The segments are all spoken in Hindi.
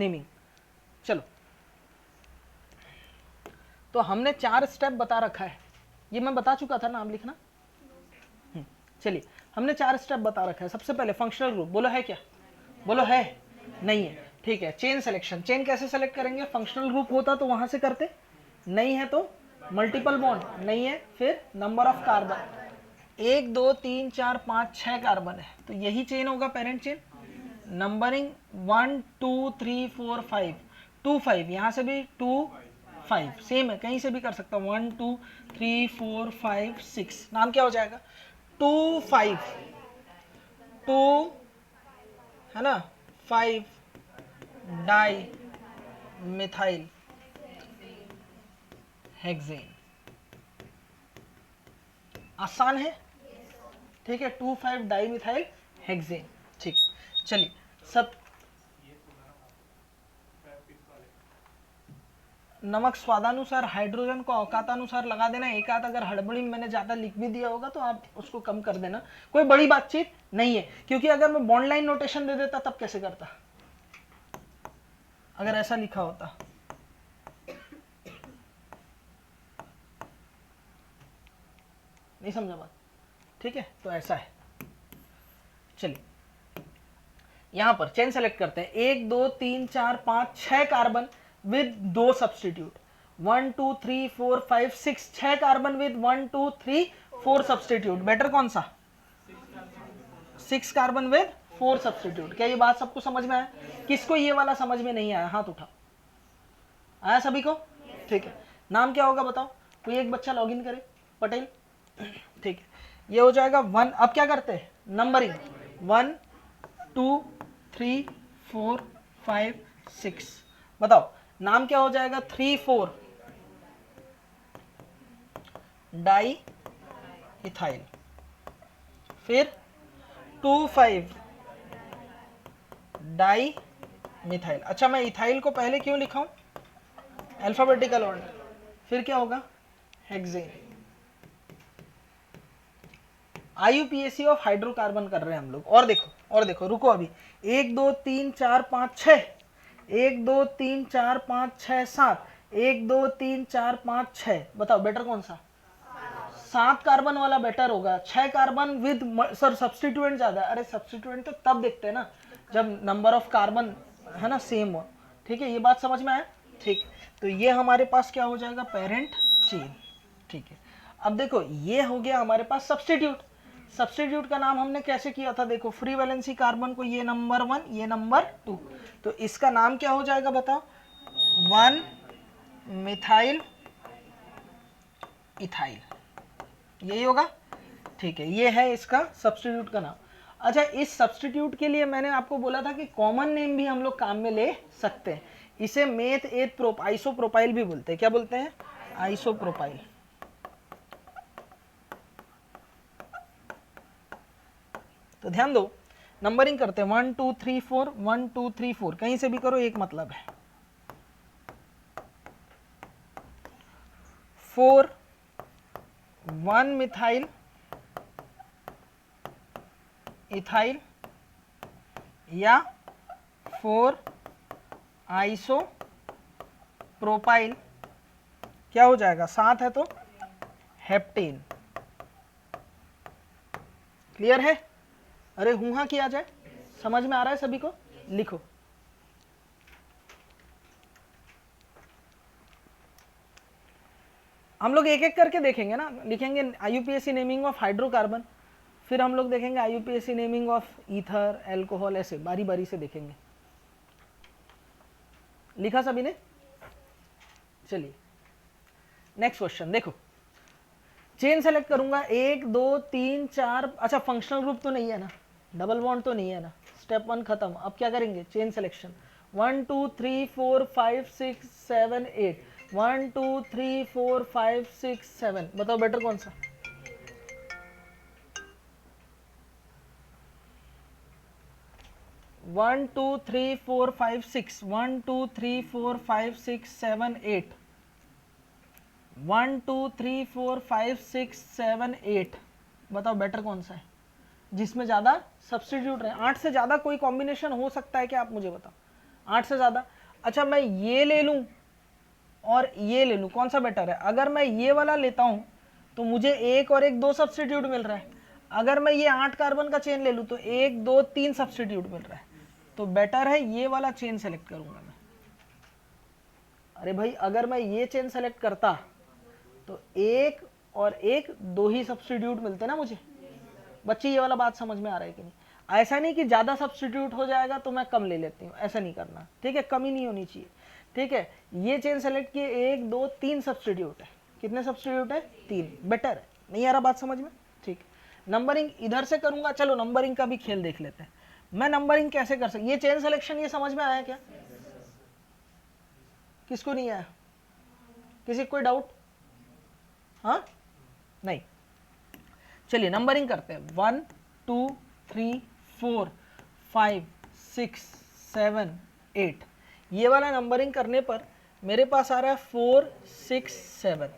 नेमिंग। चलो, तो हमने 4 स्टेप बता रखा है, ये मैं बता चुका था, नाम लिखना। चलिए, हमने 4 स्टेप बता रखा है। सबसे पहले फंक्शनल ग्रुप, बोलो है क्या? बोलो है? नहीं है, ठीक है। चेन सिलेक्शन, चेन कैसे सेलेक्ट करेंगे? फंक्शनल ग्रुप होता तो वहां से करते, नहीं है तो मल्टीपल बॉन्ड, नहीं है फिर नंबर ऑफ कार्बन, 1 2 3 4 5 6 कार्बन है तो यही चेन होगा पेरेंट चेन। नंबरिंग 1 2 3 4 5 2 5, यहाँ से भी 2 5 सेम है, कहीं से भी कर सकता हूँ। 1 2 3 4 5 6, नाम क्या हो जाएगा? 2 5 2 है ना 5 डाई मिथाइल हेक्सेन। आसान है, ठीक है। 2 5 डाई मिथाइल हेक्सेन, ठीक। चलिए, सब नमक स्वादानुसार, हाइड्रोजन को औकातानुसार लगा देना। एक आध अगर हड़बड़ी में मैंने ज्यादा लिख भी दिया होगा तो आप उसको कम कर देना, कोई बड़ी बातचीत नहीं है। क्योंकि अगर मैं बॉन्ड लाइन नोटेशन दे देता तब कैसे करता, अगर ऐसा लिखा होता? नहीं समझा बात, ठीक है। तो ऐसा है। चलिए, यहां पर चेन सेलेक्ट करते हैं। 1 2 3 4 5 6 carbon with 2 substitute. 1 2 3 4 5 6, 6 carbon with 1 2 3 4 substitute. Better कौन सा? 6 कार्बन विद 4 सब्सटीट्यूट। क्या ये बात सबको समझ में आया? किसको ये वाला समझ में नहीं आया? हाथ उठाओ। आया सभी को? ठीक है। नाम क्या होगा बताओ? कोई एक बच्चा लॉगिन करे, पटेल, ठीक है। ये हो जाएगा 1। अब क्या करते हैं? नंबरिंग 1 2 3 4 5 6। बताओ नाम क्या हो जाएगा? 3 4 डाई इथाइल, फिर 2 5 डाई मिथाइल। अच्छा, मैं इथाइल को पहले क्यों लिखा हूं? Alphabetical order. फिर क्या होगा? हेक्सेन। आईयूपीएसी ऑफ हाइड्रोकार्बन कर रहे हैं हम लोग। और देखो, और देखो, रुको अभी। 1 2 3 4 5 6, 1 2 3 4 5 6 7, 1 2 3 4 5 6। बताओ बेटर कौन सा? 7 कार्बन वाला बेटर होगा। 6 कार्बन विद सर सब्सटीट्यूएंट ज्यादा। अरे सब्सटीट्यूएंट तो तब देखते हैं ना जब नंबर ऑफ कार्बन है ना सेम हो, ठीक है। ये बात समझ में आया? ठीक। तो ये हमारे पास क्या हो जाएगा? पेरेंट चेन, ठीक है। अब देखो, ये हो गया हमारे पास सब्सटीट्यूट। सब्सटीट्यूट का नाम हमने कैसे किया था? देखो, फ्री वैलेंसी कार्बन को ये नंबर 1, ये नंबर 2, तो इसका नाम क्या हो जाएगा बताओ? 1 मिथाइल इथाइल, यही होगा, ठीक है। ये है इसका सब्सटीट्यूट का नाम। अच्छा, इस सब्सटीट्यूट के लिए मैंने आपको बोला था कि कॉमन नेम भी हम लोग काम में ले सकते हैं। इसे मेथ एथ प्रोप आइसोप्रोपाइल भी बोलते हैं। क्या बोलते हैं? आइसोप्रोपाइल। तो ध्यान दो, नंबरिंग करते हैं 1 2 3 4, 1 2 3 4, कहीं से भी करो एक मतलब है। 4 1 मिथाइल इथाइल या 4 आइसो प्रोपाइल, क्या हो जाएगा? 7 है तो हेप्टेन। क्लियर है? अरे हूं हाँ किया जाए, समझ में आ रहा है सभी को? लिखो। हम लोग एक एक करके देखेंगे ना, लिखेंगे आईयूपीएसी नेमिंग ऑफ हाइड्रोकार्बन, फिर हम लोग देखेंगे IUPAC naming of ether, alcohol, ऐसे बारी बारी से देखेंगे। लिखा सभी ने? चलिए नेक्स्ट क्वेश्चन देखो। चेन सेलेक्ट करूंगा 1 2 3 4। अच्छा, फंक्शनल ग्रुप तो नहीं है ना, डबल बॉन्ड तो नहीं है ना, स्टेप 1 खत्म। अब क्या करेंगे? Chain selection 1 2 3 4 5 6 7 8, 1 2 3 4 5 6 7। बताओ बेटर कौन सा? One two three four five six, 1 2 3 4 5 6 7 8, 1 2 3 4 5 6 7 8। बताओ बेटर कौन सा है जिसमें ज्यादा सब्सटीट्यूट रहे? 8 से ज्यादा कोई कॉम्बिनेशन हो सकता है क्या? आप मुझे बताओ। 8 से ज़्यादा। अच्छा मैं ये ले लूँ और ये ले लूँ, कौन सा बेटर है? अगर मैं ये वाला लेता हूँ तो मुझे 1 और 1 2 सब्सटीट्यूट मिल रहा है। अगर मैं ये 8 कार्बन का चेन ले लूँ तो 1 2 3 सब्सटीट्यूट मिल रहा है। तो बेटर है ये वाला चेन सेलेक्ट करूँगा मैं। अरे भाई अगर मैं ये चेन सेलेक्ट करता तो 1 और 1 2 ही सब्सटीट्यूट मिलते ना मुझे। बच्चे ये वाला बात समझ में आ रहा है कि नहीं? ऐसा नहीं कि ज़्यादा सब्सटीट्यूट हो जाएगा तो मैं कम ले लेती हूँ, ऐसा नहीं करना, ठीक है? कमी नहीं होनी चाहिए, ठीक है? ये चेन सेलेक्ट किए, 1 2 3 सब्सटीट्यूट है। कितने सब्सटीट्यूट है? 3। बेटर है। नहीं आ रहा बात समझ में? ठीक। नंबरिंग इधर से करूंगा। चलो नंबरिंग का भी खेल देख लेते हैं। मैं नंबरिंग कैसे कर सकता? ये चेन सिलेक्शन ये समझ में आया क्या? किसको नहीं आया? किसी कोई डाउट? हाँ नहीं, चलिए नंबरिंग करते हैं। 1 2 3 4 5 6 7 8। ये वाला नंबरिंग करने पर मेरे पास आ रहा है 4 6 7,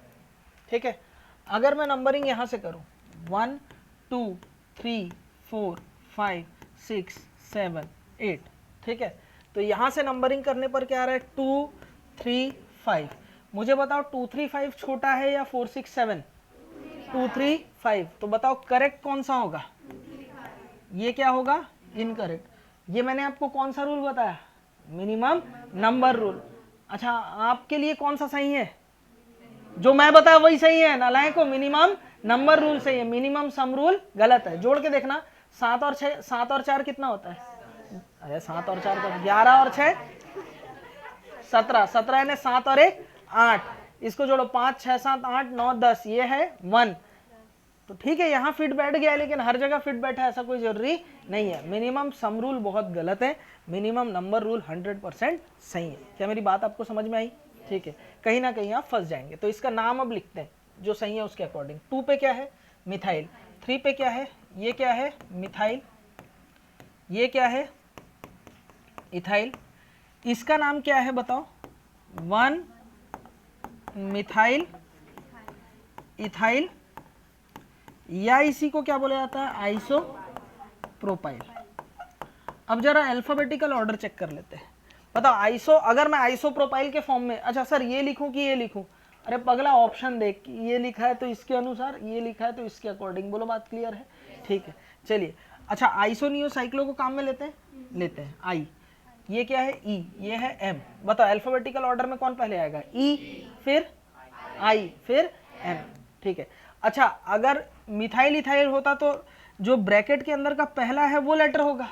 ठीक है? अगर मैं नंबरिंग यहां से करूं 1 2 3 4 5 6 7 8, ठीक है? तो यहां से नंबरिंग करने पर क्या आ रहा है? 2 3 5। मुझे बताओ 2 3 5 छोटा है या 4 6 7? 2 3 5। तो बताओ करेक्ट कौन सा होगा? ये क्या होगा? इनकरेक्ट। ये मैंने आपको कौन सा रूल बताया? Minimum number rule. अच्छा आपके लिए कौन सा सही है? जो मैं बताया वही सही है। नालायक को मिनिमम नंबर रूल सही है, मिनिमम सम रूल गलत है। जोड़ के देखना, 7 और 6, 7 और 4 कितना होता है? अरे 7 और 4 तो 11 और 6 17, 17 यानी 7 और 1 8। इसको जोड़ो 5 6 7 8 9 10, ये है 1। तो ठीक है यहाँ फिट बैठ गया, लेकिन हर जगह फिट बैठा ऐसा कोई जरूरी नहीं है। मिनिमम सम रूल बहुत गलत है, मिनिमम नंबर रूल 100% सही है। क्या मेरी बात आपको समझ में आई? ठीक है, कहीं ना कहीं आप फंस जाएंगे। तो इसका नाम अब लिखते हैं जो सही है उसके अकॉर्डिंग। 2 पे क्या है? मिथाइल। 3 पे क्या है? ये क्या है? मिथाइल। ये क्या है? इथाइल। इसका नाम क्या है बताओ? 1 मिथाइल इथाइल, या इसी को क्या बोला जाता है? Iso propyl. अब जरा अल्फाबेटिकल ऑर्डर चेक कर लेते हैं। बताओ आइसो, अगर मैं आइसो प्रोपाइल के फॉर्म में, अच्छा सर ये लिखूं कि ये लिखूं? अरे पगला ऑप्शन देख, ये लिखा है तो इसके अनुसार, ये लिखा है तो इसके अकॉर्डिंग। बोलो बात क्लियर है? ठीक है चलिए। अच्छा आइसो नियो साइक्लो को काम में लेते हैं? लेते हैं। आई, ये क्या है? ई, ये है एम। बताओ अल्फाबेटिकल ऑर्डर में कौन पहले आएगा? ई, फिर आई, फिर एम, ठीक है। अच्छा अगर मिथाइल इथाइल होता तो जो ब्रैकेट के अंदर का पहला है वो लेटर होगा।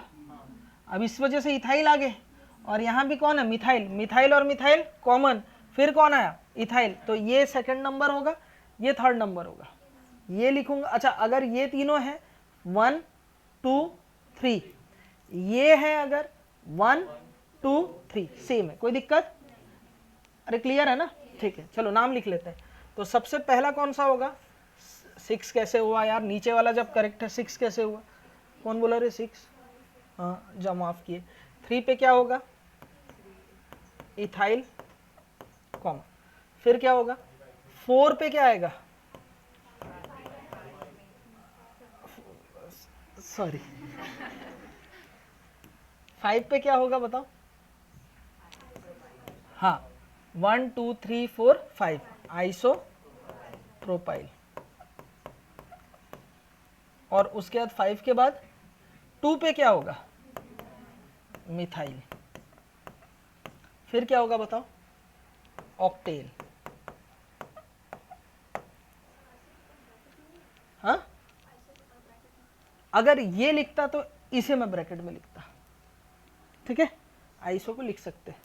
अब इस वजह से इथाइल आगे, और यहाँ भी कौन है? मिथाइल। मिथाइल और मिथाइल कॉमन, फिर कौन आया? इथाइल। तो ये सेकंड नंबर होगा, ये थर्ड नंबर होगा। ये लिखूंगा। अच्छा अगर ये तीनों है 1 2 3, ये है अगर 1 2 3, सेम है, कोई दिक्कत? अरे क्लियर है ना? ठीक है चलो नाम लिख लेते हैं। तो सबसे पहला कौन सा होगा? 6 कैसे हुआ यार? नीचे वाला जब करेक्ट है 6 कैसे हुआ? कौन बोला रे 6? हाँ जब माफ किए। 3 पे क्या होगा? इथाइल कॉमा, फिर क्या होगा? 4 पे क्या आएगा? सॉरी 5 पे क्या होगा बताओ? हाँ 1 2 3 4 5, आइसो प्रोपाइल। और उसके बाद 5 के बाद 2 पे क्या होगा? मिथाइल। फिर क्या होगा बताओ? ऑक्टेल। हाँ अगर ये लिखता तो इसे मैं ब्रैकेट में लिखता, ठीक है? आइसो को लिख सकते हैं।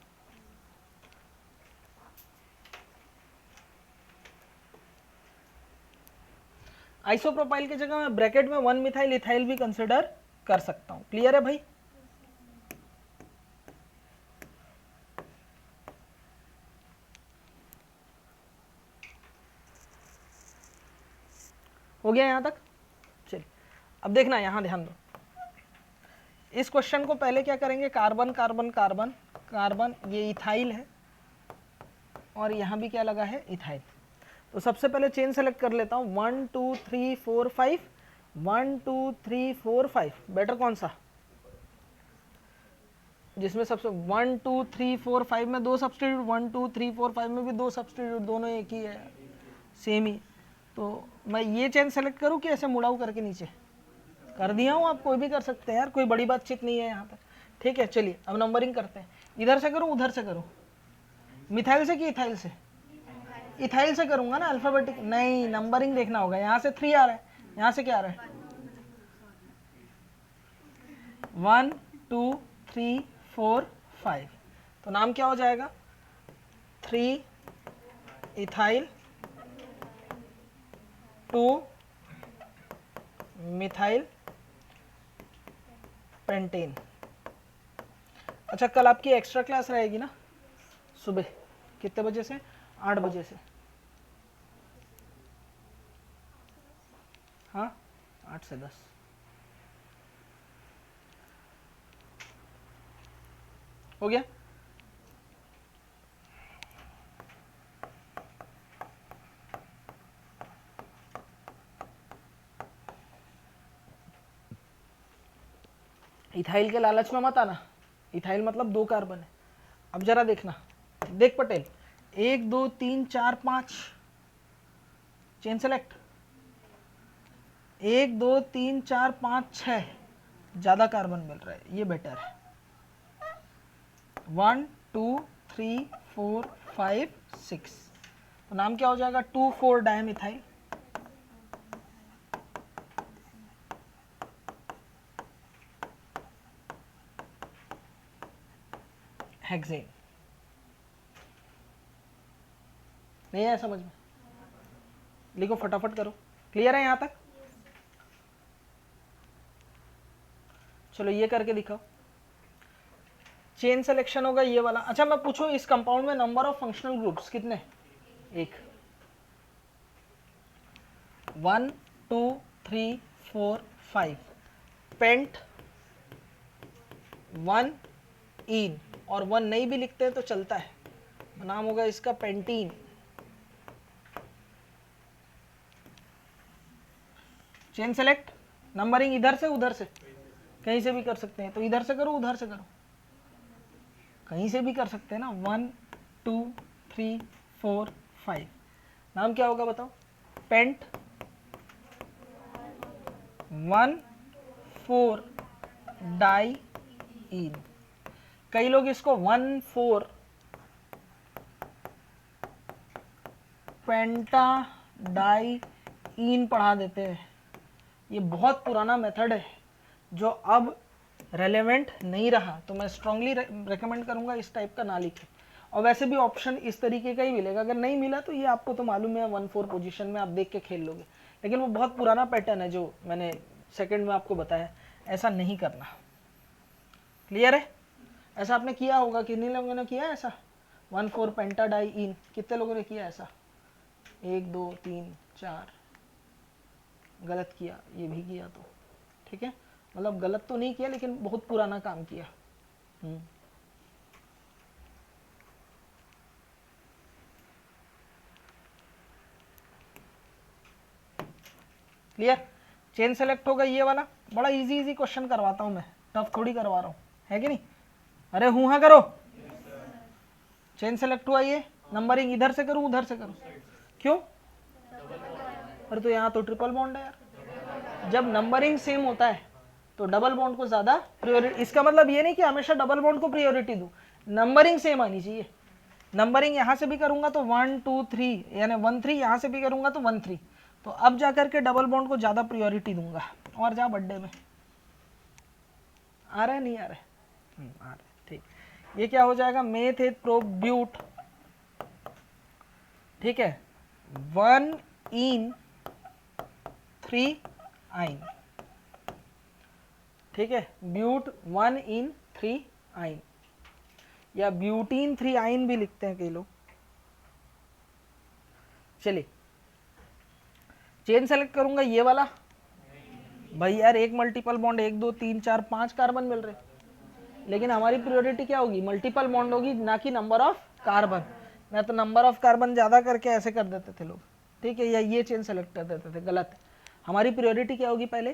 आइसोप्रोपाइल की जगह मैं ब्रैकेट में 1 मिथाइल इथाइल भी कंसिडर कर सकता हूं। क्लियर है भाई? हो गया यहां तक? चलिए अब देखना, यहां ध्यान दो। इस क्वेश्चन को पहले क्या करेंगे? कार्बन कार्बन कार्बन कार्बन, ये इथाइल है और यहां भी क्या लगा है? इथाइल। तो सबसे पहले चेन सेलेक्ट कर लेता हूं। 1 2 3 4 5, 1 2 3 4 5। बेटर कौन सा? जिसमें सबसे 1 2 3 4 5 में 2 सब्सटीट्यूट, 1 2 3 4 5 में भी 2 सब्सटीट्यूट, दोनों एक ही है, सेम ही। तो मैं ये चेन सेलेक्ट करूँ कि ऐसे मुड़ाऊ करके नीचे कर दिया हूँ, आप कोई भी कर सकते हैं यार, कोई बड़ी बातचीत नहीं है यहाँ पर। ठीक है, चलिए अब नंबरिंग करते हैं। इधर से करूँ उधर से करूँ, मिथाइल से कि इथाइल से? इथाइल से करूँगा ना, अल्फाबेटिक नहीं, नंबरिंग देखना होगा। यहाँ से 3 आ रहा है, यहाँ से क्या आ रहा है? 1 2 3 4 5। तो नाम क्या हो जाएगा? 3 इथाइल 2 मिथाइल पेंटेन। अच्छा, कल आपकी एक्स्ट्रा क्लास रहेगी ना सुबह, कितने बजे से? 8 बजे से। हाँ, 8 से 10। हो गया? इथाइल के लालच में मत आना, इथाइल मतलब 2 कार्बन है। अब जरा देखना, देख पटेल, 1 2 3 4 5 चेन सेलेक्ट, 1 2 3 4 5 6, ज्यादा कार्बन मिल रहा है, ये बेटर है। 1 2 3 4 5 6। तो नाम क्या हो जाएगा? 2 4 डायमिथाइल हेक्सेन। नहीं है समझ में? लिखो फटाफट करो। क्लियर है यहां तक? चलो ये करके दिखाओ। चेन सिलेक्शन होगा ये वाला। अच्छा मैं पूछूं, इस कंपाउंड में नंबर ऑफ फंक्शनल ग्रुप्स कितने? 1 1 2 3 4 5। पेंट 1 इन, और 1 नहीं भी लिखते हैं तो चलता है, नाम होगा इसका पेंटीन। चेन सेलेक्ट, नंबरिंग इधर से उधर से, कहीं से भी कर सकते हैं। तो इधर से करो उधर से करो, कहीं से भी कर सकते हैं ना। 1 2 3 4 5। नाम क्या होगा बताओ? पेंट 1 4 डाई इन। कई लोग इसको 1 4 पेंटा डाई इन पढ़ा देते हैं। ये बहुत पुराना मेथड है जो अब रेलेवेंट नहीं रहा, तो मैं स्ट्रांगली रेकमेंड करूंगा इस टाइप का ना लिखें। और वैसे भी ऑप्शन इस तरीके का ही मिलेगा, अगर नहीं मिला तो ये आपको तो मालूम है 1 4 पोजीशन में आप देख के खेल लोगे, लेकिन वो बहुत पुराना पैटर्न है जो मैंने सेकंड में आपको बताया, ऐसा नहीं करना। क्लियर है? ऐसा आपने किया होगा, कितने लोगों ने किया ऐसा? 1 4 पेंटा डाई इन, कितने लोगों ने किया ऐसा? 1 2 3 4। गलत किया, ये भी किया तो ठीक है, मतलब गलत तो नहीं किया लेकिन बहुत पुराना काम किया। क्लियर? चेन सेलेक्ट होगा ये वाला, बड़ा इजी इजी क्वेश्चन करवाता हूं मैं, टफ थोड़ी करवा रहा हूं, है कि नहीं? अरे हूं हाँ करो। चेन सेलेक्ट हुआ ये, नंबरिंग इधर से करूं उधर से करूं? क्यों? अरे तो यहाँ तो ट्रिपल बॉन्ड है यार। जब नंबरिंग सेम होता है तो डबल बॉन्ड को ज्यादा प्रायोरिटी, इसका मतलब ये नहीं कि हमेशा डबल बॉन्ड को प्रायोरिटी दूं, नंबरिंग सेम आनी चाहिए। नंबरिंग यहाँ से भी करूंगा तो 1 2 3, यानी 1 3, यहाँ से भी करूंगा तो 1 3, तो अब जाकर के डबल बॉन्ड को ज्यादा प्रायोरिटी दूंगा। और जा बर्थडे में आ रहा है नहीं आ रहा है? आ रहा है, ठीक। ये क्या हो जाएगा? मेथ प्रोब्यूट, ठीक है, 1 इन 3 आइन, ठीक है, ब्यूट 1 इन 3 आइन, या ब्यूटीन 3 आइन भी लिखते हैं कई लोग। चलिए चेन सेलेक्ट करूंगा ये वाला, भाई यार एक मल्टीपल बॉन्ड 1 2 3 4 5 कार्बन मिल रहे, लेकिन हमारी प्रायोरिटी क्या होगी? मल्टीपल बॉन्ड होगी, ना कि नंबर ऑफ कार्बन। मैं तो नंबर ऑफ कार्बन ज्यादा करके ऐसे कर देते थे लोग, ठीक है, या ये चेन सेलेक्ट कर देते थे, गलत है। हमारी प्रायोरिटी क्या होगी? पहले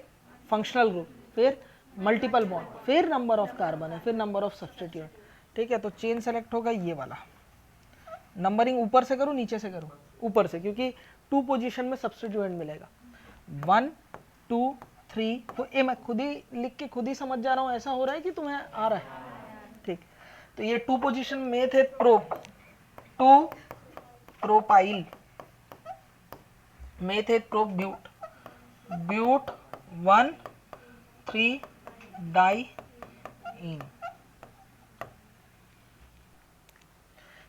फंक्शनल ग्रुप, फिर मल्टीपल बॉन्ड, फिर नंबर ऑफ कार्बन है, फिर नंबर ऑफ सब्सटीट्यूएंट। ठीक है, तो चेन सेलेक्ट होगा ये वाला। नंबरिंग ऊपर से करूँ नीचे से करूँ? ऊपर से, क्योंकि 2 पोजीशन में सब्सटीट्यूएंट मिलेगा। 1 2 3 4। ये मैं खुद ही लिख के खुद ही समझ जा रहा हूँ, ऐसा हो रहा है कि तुम्हें आ रहा है? ठीक, तो ये 2 पोजीशन में थे प्रोप 2 प्रोपाइल, में थे प्रोप ब्यूट, ब्यूट 1 3 डाई इन।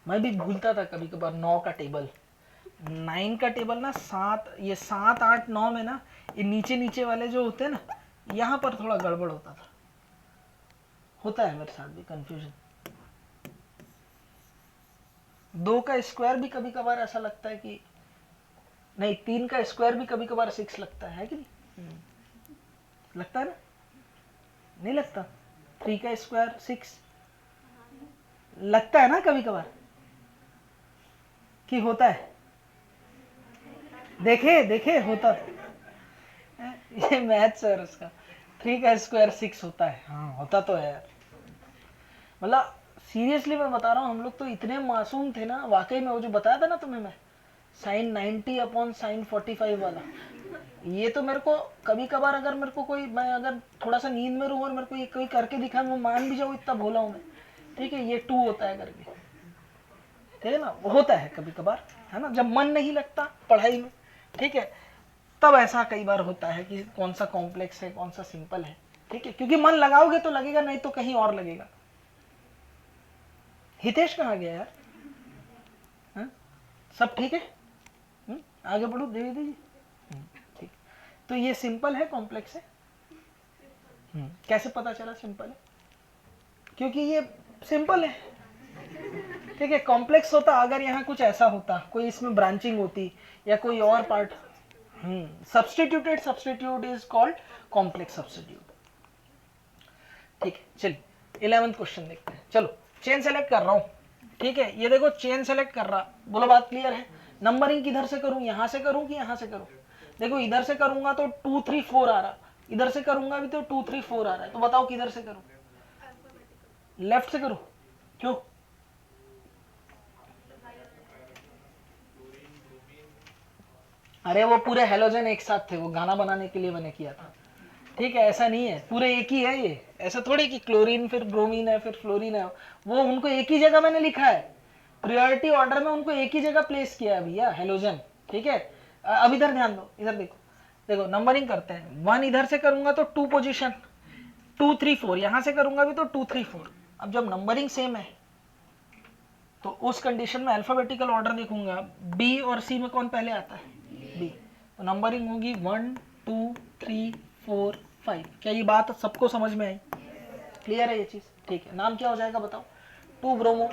मैं भी भूलता था कभी कभार 9 का टेबल, 9 का टेबल ना 7, ये 7 8 9 में ना ये नीचे नीचे वाले जो होते हैं ना, यहाँ पर थोड़ा गड़बड़ होता था, होता है मेरे साथ भी कंफ्यूजन। 2 का स्क्वायर भी कभी कभार ऐसा लगता है कि नहीं, 3 का स्क्वायर भी कभी कभार 6 लगता है कि नहीं? लगता है ना? नहीं लगता? 3 का स्क्वायर 6 लगता है ना कभी कभार कि होता है? देखे देखे होता है। ये मैथ्स है उसका। 3 का स्क्वायर 6 होता है। हाँ होता तो है यार, मतलब सीरियसली मैं बता रहा हूँ, हम लोग तो इतने मासूम थे ना वाकई में। वो जो बताया था ना तुम्हें मैं, साइन 90 अपॉन साइन 45 वाला, ये तो मेरे को कभी कभार अगर मेरे को कोई, मैं अगर थोड़ा सा नींद में रहूँ और मेरे को ये कोई करके दिखाए, मैं मान भी जाऊँ इतना भोला हूँ मैं, ठीक है, ये 2 होता है करके, ठीक है ना, वो होता है कभी कभार, है ना, जब मन नहीं लगता पढ़ाई में, ठीक है, तब ऐसा कई बार होता है कि कौन सा कॉम्प्लेक्स है कौन सा सिंपल है, ठीक है, क्योंकि मन लगाओगे तो लगेगा, नहीं तो कहीं और लगेगा। हितेश कहाँ गया यार? हा? सब ठीक है? आगे बढ़ो देवी जी। ठीक, तो ये सिंपल है कॉम्प्लेक्स है? कैसे पता चला सिंपल है? क्योंकि ये सिंपल है, ठीक है। कॉम्प्लेक्स होता अगर यहाँ कुछ ऐसा होता, कोई इसमें ब्रांचिंग होती या कोई और part, substituted substitute is called complex substitute. ठीक है, चलिए 11th क्वेश्चन देखते हैं। चलो चेन सेलेक्ट कर रहा हूँ, ठीक है, ये देखो चेन सेलेक्ट कर रहा, बोलो बात क्लियर है? नंबरिंग किधर से करूँ, यहाँ से करूँ कि यहाँ से करूँ? देखो इधर से करूंगा तो 2 3 4 आ रहा, इधर से करूंगा भी तो 2 3 4 आ रहा है, तो बताओ किधर से करूँ? लेफ्ट से करूँ? क्यों? अरे वो पूरे हेलोजन एक साथ थे, वो गाना बनाने के लिए मैंने किया था, ठीक है, ऐसा नहीं है, पूरे एक ही है ये, ऐसा थोड़ी कि क्लोरीन फिर ब्रोमीन है फिर फ्लोरीन है, वो उनको एक ही जगह मैंने लिखा है, प्रायोरिटी ऑर्डर में उनको एक ही जगह प्लेस किया है भैया, हेलोजन, ठीक है। अब इधर ध्यान दो, इधर देखो, देखो नंबरिंग करते हैं, 1 इधर से करूंगा तो 2 पोजीशन, 2 3 4, यहां से करूंगा भी तो 2 3 4। अब जब नंबरिंग सेम है तो उस कंडीशन में अल्फाबेटिकल ऑर्डर देखूंगा, बी और सी में कौन पहले आता है? बी, तो नंबरिंग होगी 1 2 3 4 5। क्या ये बात सबको समझ में आई? क्लियर है ये चीज? ठीक है, नाम क्या हो जाएगा बताओ? 2 ब्रोमो,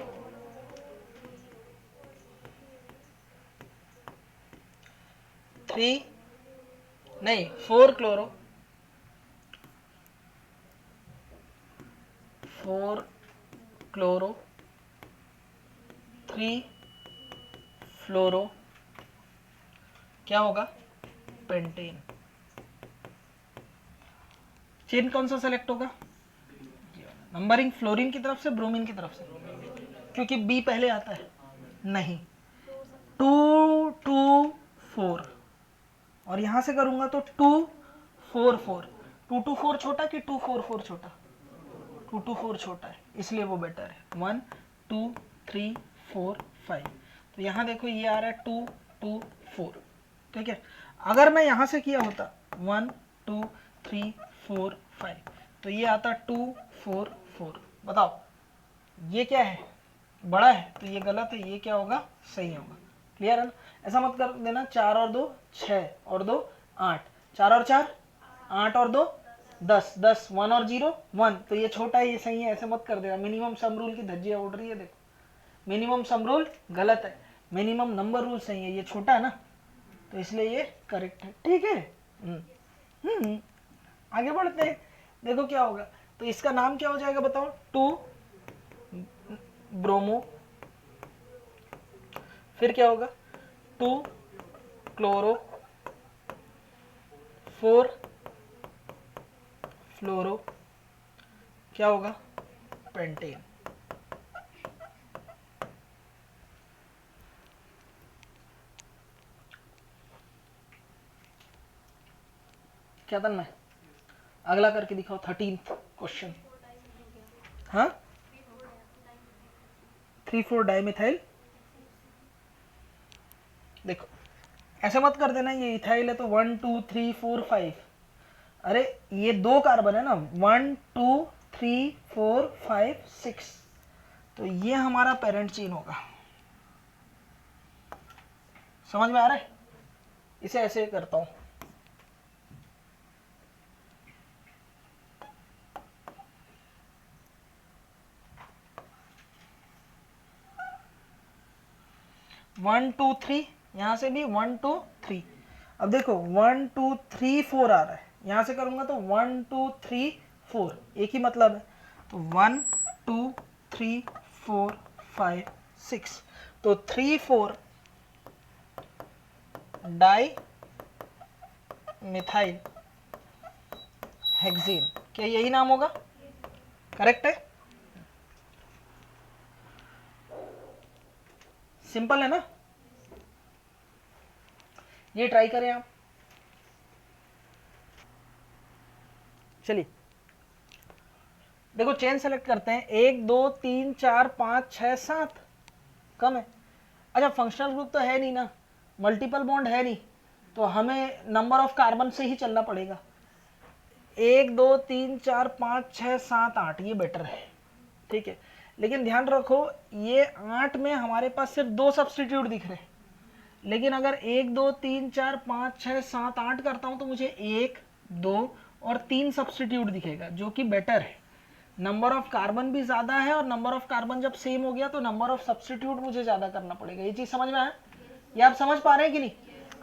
3 नहीं 4 क्लोरो, 4 क्लोरो, 3 फ्लोरो, क्या होगा? पेंटेन। चेन कौन सा सेलेक्ट होगा? नंबरिंग फ्लोरीन की तरफ से ब्रोमीन की तरफ से, क्योंकि बी पहले आता है, नहीं 2 2 4, और यहां से करूंगा तो 2 4 4, 2 2 4 छोटा कि 2 4 4 छोटा? 2 2 4 छोटा है, इसलिए वो बेटर है। 1 2 3 4 5, तो यहाँ देखो ये आ रहा है 2 2 4, ठीक है। अगर मैं यहाँ से किया होता 1 2 3 4 5, तो ये आता 2 4 4, बताओ ये क्या है? बड़ा है, तो ये गलत है, ये क्या होगा? सही होगा। क्लियर है ना? ऐसा मत कर देना 4 और 2 6 और 2 8, 4 और 4 8 और 2 10 10, 1 और 0 1, तो ये छोटा है, ये सही है, ऐसे मत कर देना। मिनिमम सम रूल की धज्जियां उड़ रही है, देखो मिनिमम सम रूल गलत है, मिनिमम नंबर रूल सही है, ये छोटा है ना, तो इसलिए ये करेक्ट है, ठीक है। आगे बढ़ते हैं, देखो क्या होगा, तो इसका नाम क्या हो जाएगा बताओ? 2 ब्रोमो, फिर क्या होगा? 2 क्लोरो, 4 फ्लोरो, क्या होगा? पेंटेन। क्या करना है? अगला करके दिखाओ 13th क्वेश्चन। हाँ 3,4 डाइमिथाइल। देखो ऐसे मत कर देना ये इथाइल है तो 1 2 3 4 5। अरे ये 2 कार्बन है ना, 1 2 3 4 5 6, तो ये हमारा पेरेंट चेन होगा। समझ में आ रहा है? इसे ऐसे करता हूं, वन टू थ्री, यहां से भी 1 2 3। अब देखो 1 2 3 4 आ रहा है, यहां से करूंगा तो 1 2 3 4, एक ही मतलब है। तो 1 2 3 4 5 6, तो 3 4 डाई मिथाइल हेक्सेन, क्या यही नाम होगा? करेक्ट है? सिंपल है ना? ये ट्राई करें आप। चलिए देखो चेन सेलेक्ट करते हैं, 1 2 3 4 5 6 7, कम है। अच्छा फंक्शनल ग्रुप तो है नहीं ना, मल्टीपल बॉन्ड है नहीं, तो हमें नंबर ऑफ कार्बन से ही चलना पड़ेगा। 1 2 3 4 5 6 7 8, ये बेटर है, ठीक है। लेकिन ध्यान रखो ये 8 में हमारे पास सिर्फ 2 सब्स्टिट्यूट दिख रहे हैं, लेकिन अगर 1 2 3 4 5 6 7 8 करता हूं तो मुझे 1 2 और 3 सब्स्टिट्यूट दिखेगा, जो कि बेटर है। नंबर ऑफ कार्बन भी ज्यादा है, और नंबर ऑफ कार्बन जब सेम हो गया तो नंबर ऑफ सब्स्टिट्यूट मुझे ज्यादा करना पड़ेगा। ये चीज समझ में आया? ये आप समझ पा रहे हैं कि नहीं?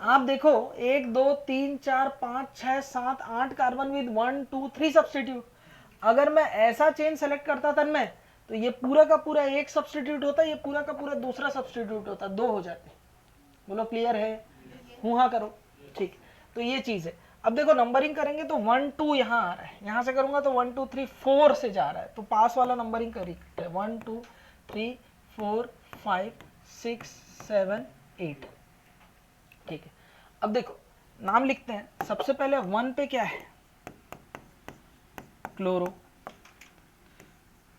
आप देखो 1 2 3 4 5 6 7 8 कार्बन विद 1 2 3 सब्स्टिट्यूट। अगर मैं ऐसा चेन सेलेक्ट करता था मैं, तो ये पूरा का पूरा एक सब्स्टिट्यूट होता, ये पूरा का पूरा दूसरा सब्स्टिट्यूट होता, 2 हो जाते। बोलो क्लियर है? हूँ हाँ करो, ठीक। तो ये चीज है। अब देखो नंबरिंग करेंगे तो 1 2 यहाँ आ रहा है, यहाँ से करूंगा तो 1 2 3 4 से जा रहा है, तो पास वाला नंबरिंग करेक्ट है। 1 2 3 4 5 6 7 8, ठीक है। अब देखो नाम लिखते हैं। सबसे पहले 1 पे क्या है? क्लोरो।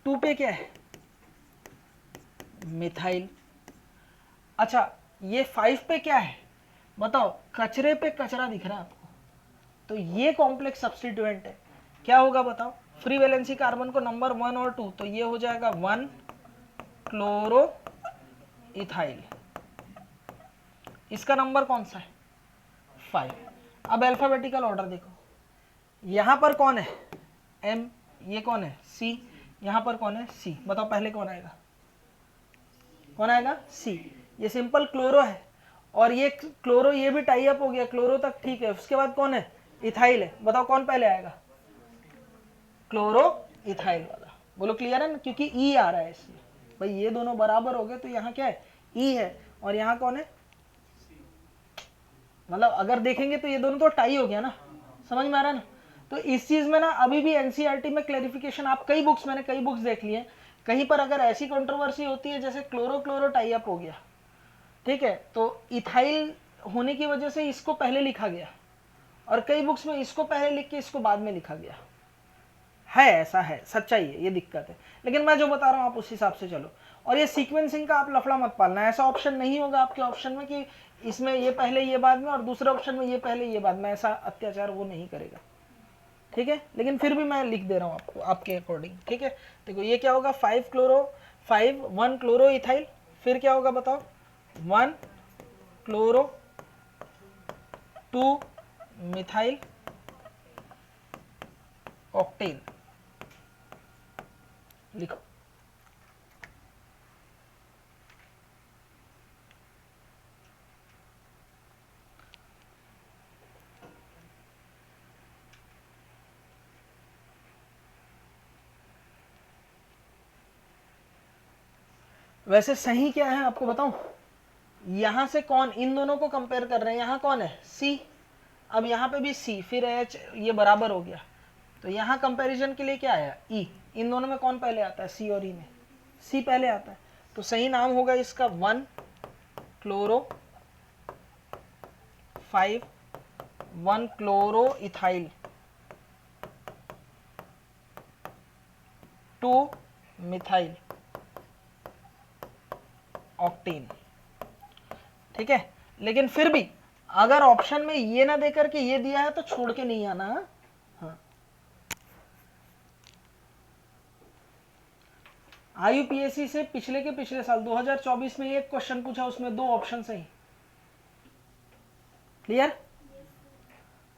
2 पे क्या है? मिथाइल। अच्छा ये 5 पे क्या है बताओ? कचरे पे कचरा दिख रहा है आपको, तो ये कॉम्प्लेक्स सब्स्टिट्यूएंट है। क्या होगा बताओ? फ्री वैलेंसी कार्बन को नंबर 1 और 2, तो ये हो जाएगा 1 क्लोरो इथाइल। इसका नंबर कौन सा है? 5। अब अल्फाबेटिकल ऑर्डर देखो, यहां पर कौन है? M, ये कौन है? C, यहां पर कौन है? C। बताओ पहले कौन आएगा? कौन आएगा? C। ये सिंपल क्लोरो है, और ये क्लोरो ये भी टाई अप हो गया, क्लोरो तक ठीक है। उसके बाद कौन है? इथाइल है। बताओ कौन पहले आएगा? क्लोरो इथाइल वाला। बोलो क्लियर है ना? क्योंकि ई आ रहा है इसमें। भाई ये दोनों बराबर हो गए, तो यहाँ क्या है? ई है, और यहाँ कौन है? मतलब अगर देखेंगे तो ये दोनों तो टाई हो गया ना। समझ में आ रहा है ना? तो इस चीज में ना अभी भी एनसीईआरटी में क्लैरिफिकेशन, आप कई बुक्स, मैंने कई बुक्स देख ली है, कहीं पर अगर ऐसी कंट्रोवर्सी होती है जैसे क्लोरो क्लोरो टाई अप हो गया, ठीक है, तो इथाइल होने की वजह से इसको पहले लिखा गया, और कई बुक्स में इसको पहले लिख के इसको बाद में लिखा गया है। ऐसा है, सच्चाई है, ये दिक्कत है। लेकिन मैं जो बता रहा हूं आप उस हिसाब से चलो। और ये सीक्वेंसिंग का आप लफड़ा मत पालना, ऐसा ऑप्शन नहीं होगा आपके ऑप्शन में कि इसमें ये पहले ये बाद में, और दूसरे ऑप्शन में ये पहले ये बाद में। ऐसा अत्याचार वो नहीं करेगा, ठीक है। लेकिन फिर भी मैं लिख दे रहा हूं आपको आपके अकॉर्डिंग, ठीक है। देखो ये क्या होगा? 5 क्लोरो 5 1 क्लोरो इथाइल, फिर क्या होगा बताओ? 1 क्लोरो 2 मिथाइल ऑक्टेन। लिखो। वैसे सही क्या है आपको बताऊं? यहां से कौन, इन दोनों को कंपेयर कर रहे हैं, यहां कौन है? C। अब यहां पे भी C, फिर H, ये बराबर हो गया। तो यहाँ कंपैरिजन के लिए क्या आया, ई। इन दोनों में कौन पहले आता है, सी और ई में सी पहले आता है। तो सही नाम होगा इसका 1 chloro 5 1 chloro ethyl 2 methyl octane. ठीक है, लेकिन फिर भी अगर ऑप्शन में ये ना देकर के ये दिया है तो छोड़ के नहीं आना। हाँ, आईयूपीएससी से पिछले के पिछले साल 2024 में एक क्वेश्चन पूछा, उसमें 2 ऑप्शन सही। क्लियर?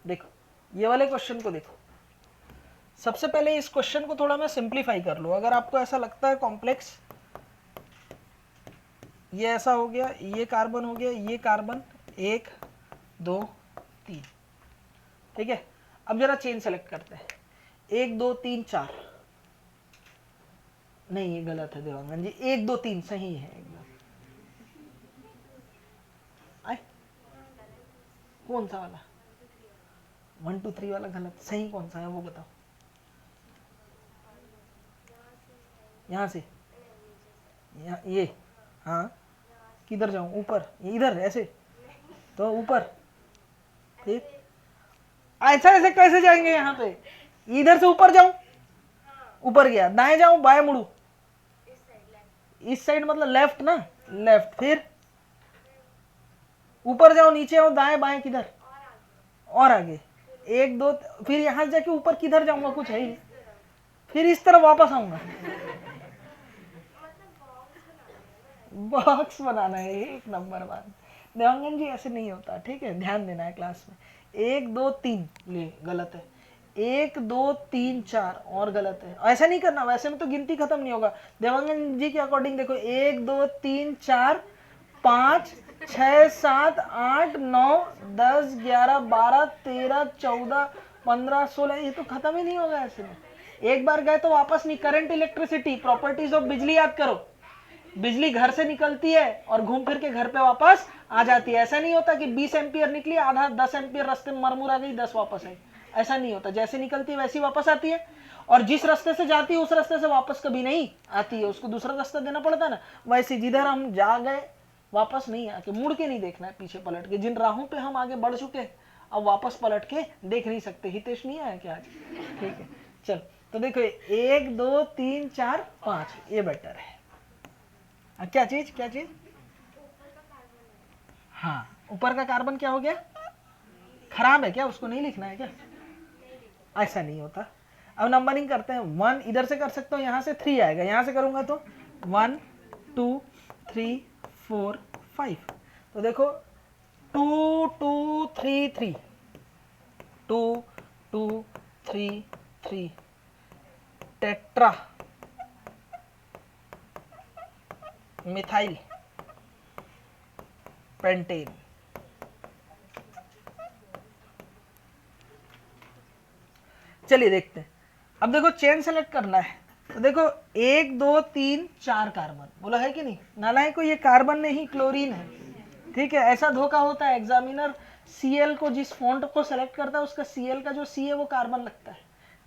देखो ये वाले क्वेश्चन को देखो, सबसे पहले इस क्वेश्चन को थोड़ा मैं सिंप्लीफाई कर लूं। अगर आपको ऐसा लगता है कॉम्प्लेक्स, ये ऐसा हो गया, ये कार्बन हो गया, ये कार्बन 1 2 3। ठीक है, अब जरा चेन सेलेक्ट करते हैं, 1 2 3 4। नहीं ये गलत है देवांगन जी, 1 2 3 सही है एकदम। आए कौन सा वाला, 1 2 3 वाला गलत, सही कौन सा है वो बताओ। यहाँ से ये, हाँ किधर जाऊं, ऊपर, इधर ऐसे, तो ऊपर। ठीक, ऐसा ऐसे कैसे जाएंगे, यहाँ पे इधर से ऊपर जाऊं, ऊपर गया, दाएं जाऊं बाएं मुड़ू, इस साइड मतलब लेफ्ट ना, लेफ्ट, फिर ऊपर जाओ नीचे आओ दाएं बाएं किधर, और आगे 1 2, फिर यहां से जाके ऊपर किधर जाऊंगा, कुछ है ही, फिर इस तरफ वापस आऊंगा। बॉक्स बनाना है, 1 नंबर बात। देवांगन जी ऐसे नहीं होता, ठीक है, ध्यान देना है क्लास में। 1 2 3 ले गलत है, 1 2 3 4 और गलत है, ऐसा नहीं करना, वैसे में तो गिनती खत्म नहीं होगा। देवांगन जी के अकॉर्डिंग देखो 1 2 3 4 5 6 7 8 9 10 11 12 13 14 15 16, ये तो खत्म ही नहीं होगा ऐसे में। एक बार गए तो वापस नहीं। करंट, इलेक्ट्रिसिटी, प्रॉपर्टीज ऑफ बिजली याद करो। बिजली घर से निकलती है और घूम फिर के घर पे वापस आ जाती है। ऐसा नहीं होता कि 20 एम्पियर निकली, आधा 10 एम्पियर रास्ते में मरमुरा गई, 10 वापस आई, ऐसा नहीं होता। जैसे निकलती है वैसी वापस आती है, और जिस रास्ते से जाती है उस रास्ते से वापस कभी नहीं आती है, उसको दूसरा रास्ता देना पड़ता है ना। वैसे जिधर हम जा गए वापस नहीं आके, मुड़ के नहीं देखना है, पीछे पलट के। जिन राहों पे हम आगे बढ़ चुके हैं अब वापस पलट के देख नहीं सकते। हितेश नहीं आया क्या आज? ठीक है, चल तो देखो 1 2 3 4 5, ये बेटर है। क्या चीज, क्या चीज? हाँ, ऊपर का कार्बन क्या हो गया, खराब है क्या, उसको नहीं लिखना है क्या? ऐसा नहीं होता। अब नंबरिंग करते हैं। 1 इधर से कर सकता हूँ, यहाँ से 3 आएगा, यहाँ से करूंगा तो 1 2 3 4 5। तो देखो 2 2 3 3 2 2 3 3 टेट्रा मिथाइल पेंटेन। चलिए देखते हैं। अब देखो चेन सेलेक्ट करना है, तो देखो 1 2 3 4 कार्बन, बोला है कि नहीं? नालायक को ये कार्बन नहीं क्लोरीन है। ठीक है, ऐसा धोखा होता है। एग्जामिनर Cl को, जिस फॉन्ट को सेलेक्ट करता है उसका Cl का जो C है वो कार्बन लगता है।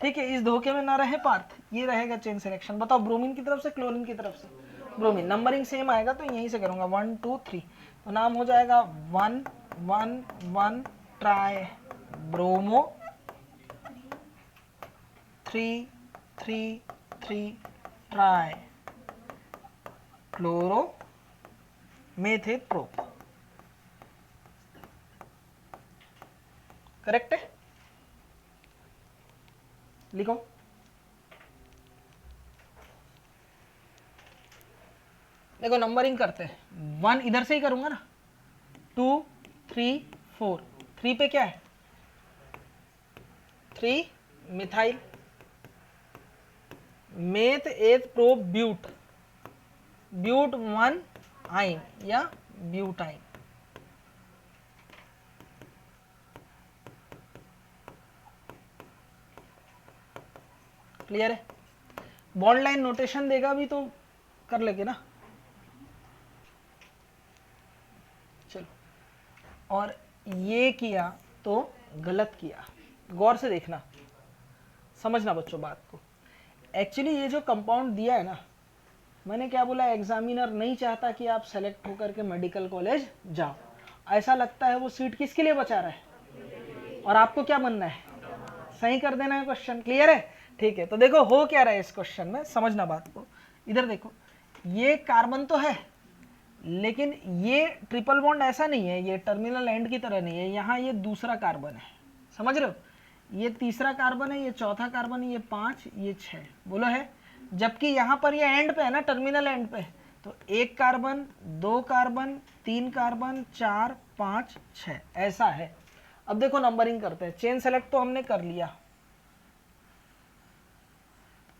ठीक है, इस धोखे में ना रहे पार्थ, ये रहेगा चेन सिलेक्शन। बताओ ब्रोमीन की तरफ से, क्लोरीन की तरफ से? ब्रोमीन। नंबरिंग सेम आएगा तो यहीं से करूंगा 1 2 3, तो नाम हो जाएगा 1 1 1 ट्राई ब्रोमो 3 3 3 ट्राई क्लोरो मेथेप्रोप। करेक्ट है, लिखो। देखो नंबरिंग करते हैं। 1 इधर से ही करूंगा ना, 2 3 4, 3 पे क्या है, 3 methyl meth eth pro but, but 1 yne या ब्यूटाइन। क्लियर है? बॉन्ड लाइन नोटेशन देगा भी तो कर लेंगे ना। चलो, और ये किया तो गलत किया, गौर से देखना। समझना बच्चों बात को। एक्चुअली ये जो कंपाउंड दिया है ना, मैंने क्या बोला, एग्जामिनर नहीं चाहता कि आप सेलेक्ट होकर के मेडिकल कॉलेज जाओ। ऐसा लगता है वो सीट किसके लिए बचा रहा है, और आपको क्या बनना है, सही कर देना है क्वेश्चन। क्लियर है? ठीक है, तो देखो हो क्या रहा है इस क्वेश्चन में, समझना बात को। इधर देखो, ये कार्बन तो है, लेकिन ये ट्रिपल बॉन्ड ऐसा नहीं है, ये टर्मिनल एंड की तरह नहीं है। यहाँ ये दूसरा कार्बन है, समझ रहे हो, ये तीसरा कार्बन है, ये चौथा कार्बन है, ये 5, ये 6, बोलो है। जबकि यहाँ पर ये एंड पे है ना, टर्मिनल एंड पे, तो 1 कार्बन, 2 कार्बन, 3 कार्बन, 4, 5, 6 ऐसा है। अब देखो नंबरिंग करते हैं। चेन सेलेक्ट तो हमने कर लिया,